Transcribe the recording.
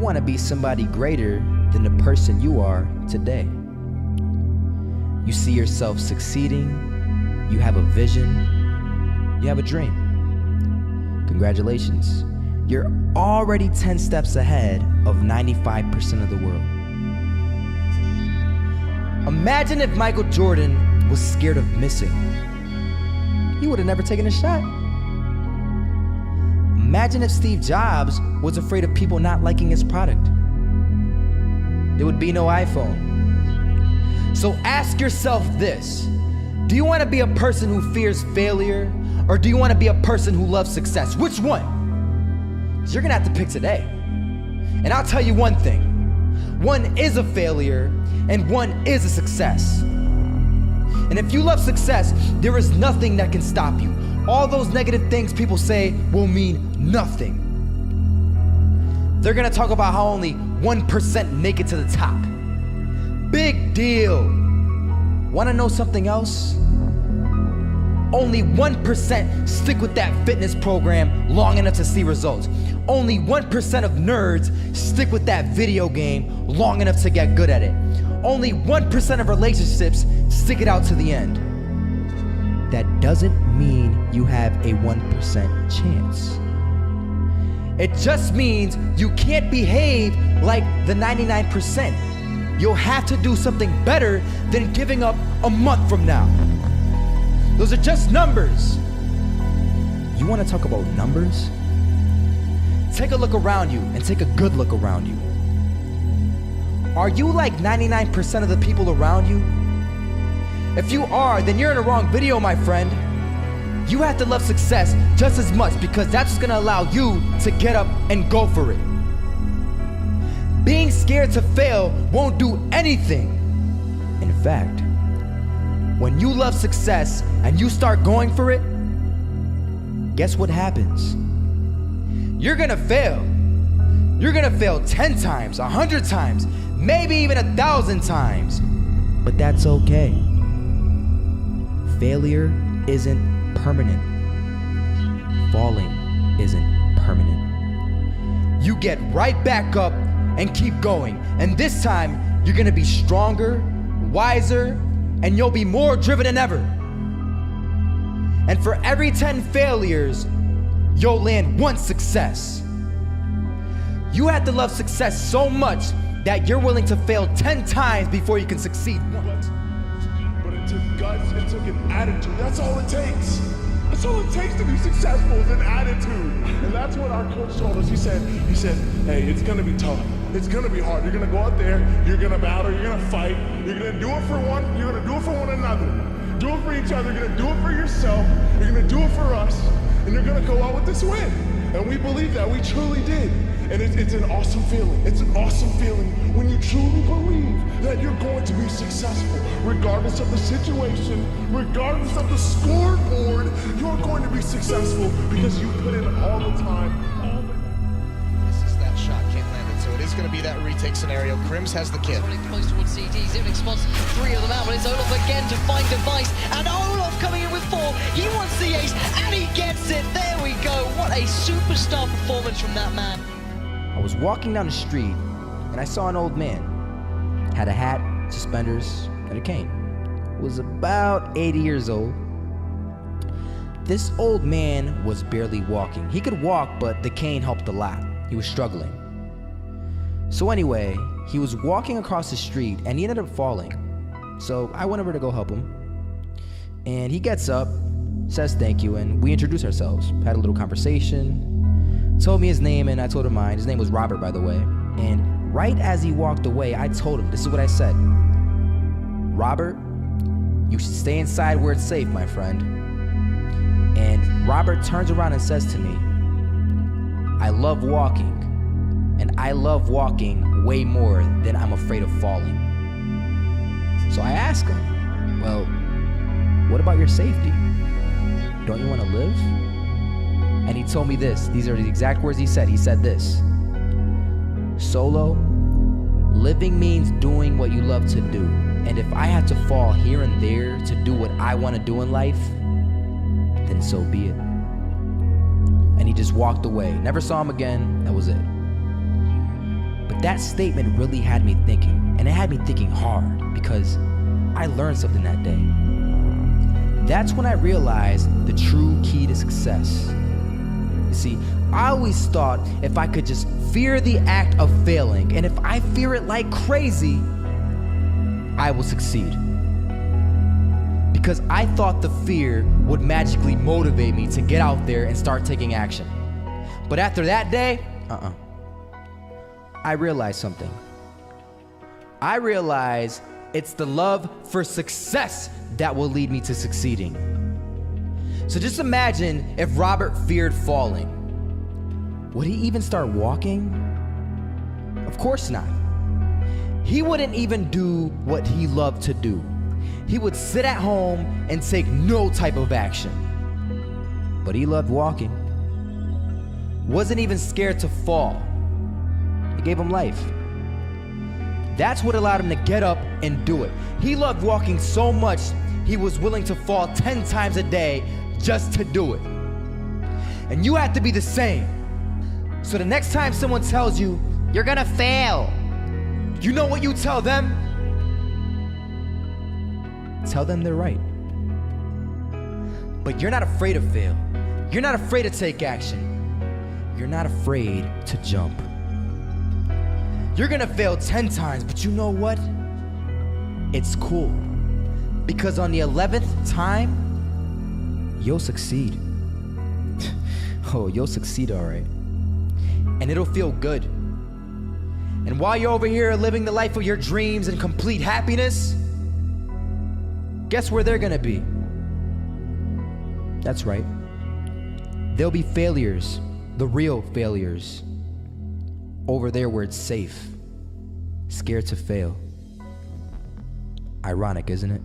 want to be somebody greater than the person you are today. You see yourself succeeding, you have a vision, you have a dream. Congratulations. You're already 10 steps ahead of 95% of the world. Imagine if Michael Jordan was scared of missing. He would have never taken a shot. Imagine if Steve Jobs was afraid of people not liking his product. There would be no iPhone. So ask yourself this: do you want to be a person who fears failure, or do you want to be a person who loves success? Which one? Because you're gonna have to pick today. And I'll tell you one thing: one is a failure and one is a success. And if you love success, there is nothing that can stop you. All those negative things people say will mean nothing. They're gonna talk about how only 1% make it to the top. Big deal. Wanna know something else? Only 1% stick with that fitness program long enough to see results. Only 1% of nerds stick with that video game long enough to get good at it. Only 1% of relationships stick it out to the end. That doesn't mean you have a 1% chance. It just means you can't behave like the 99%. You'll have to do something better than giving up a month from now. Those are just numbers. You want to talk about numbers? Take a look around you and take a good look around you. Are you like 99% of the people around you? If you are, then you're in the wrong video, my friend. You have to love success just as much, because that's what's gonna allow you to get up and go for it. Being scared to fail won't do anything. In fact, when you love success and you start going for it, guess what happens? You're gonna fail. You're gonna fail 10 times, 100 times, maybe even 1,000 times. But that's okay. Failure isn't permanent. Falling isn't permanent. You get right back up and keep going. And this time, you're gonna be stronger, wiser, and you'll be more driven than ever. And for every 10 failures, you'll land one success. You have to love success so much that you're willing to fail 10 times before you can succeed once. But it took guts, it took an attitude. That's all it takes. That's all it takes to be successful, is an attitude. And that's what our coach told us. He said, hey, it's gonna be tough. It's gonna be hard. You're gonna go out there, you're gonna battle, you're gonna fight, you're gonna do it for one, you're gonna do it for one another. Do it for each other, you're gonna do it for yourself, you're gonna do it for us, and you're gonna go out with this win. And we believe that, we truly did. And it's an awesome feeling. It's an awesome feeling when you truly believe that you're going to be successful. Regardless of the situation, regardless of the scoreboard, you're going to be successful because you put in all the time. This is that shot, can't land it, so it is going to be that retake scenario. Crims has the kid. Running close towards CT, Zivnik spots 3 of them out, but it's Olaf again to find device, and Olaf coming in with 4. He wants the ace, and he gets it. There we go. What a superstar performance from that man. I was walking down the street and I saw an old man. Had a hat, suspenders, and a cane. Was about 80 years old. This old man was barely walking. He could walk, but the cane helped a lot. He was struggling. So anyway, he was walking across the street and he ended up falling. So I went over to go help him. And he gets up, says thank you, and we introduced ourselves. Had a little conversation. Told me his name and I told him mine. His name was Robert, by the way. And right as he walked away, I told him, this is what I said: Robert, you should stay inside where it's safe, my friend. And Robert turns around and says to me, I love walking, and I love walking way more than I'm afraid of falling. So I asked him, well, what about your safety? Don't you want to live? And he told me this. These are the exact words he said. He said this: Solo, living means doing what you love to do. And if I had to fall here and there to do what I want to do in life, then so be it. And he just walked away. Never saw him again. That was it. But that statement really had me thinking, and it had me thinking hard because I learned something that day. That's when I realized the true key to success. You see, I always thought if I could just fear the act of failing, and if I fear it like crazy, I will succeed. Because I thought the fear would magically motivate me to get out there and start taking action. But after that day, I realized something. I realized it's the love for success that will lead me to succeeding. So just imagine if Robert feared falling. Would he even start walking? Of course not. He wouldn't even do what he loved to do. He would sit at home and take no type of action. But he loved walking. Wasn't even scared to fall. It gave him life. That's what allowed him to get up and do it. He loved walking so much, he was willing to fall 10 times a day just to do it. And you have to be the same. So the next time someone tells you, you're gonna fail, you know what you tell them? Tell them they're right. But you're not afraid to fail. You're not afraid to take action. You're not afraid to jump. You're gonna fail 10 times, but you know what? It's cool. Because on the 11th time, you'll succeed. Oh, you'll succeed, all right. And it'll feel good. And while you're over here living the life of your dreams and complete happiness, guess where they're gonna be? That's right. They'll be failures, the real failures. Over there where it's safe, scared to fail. Ironic, isn't it?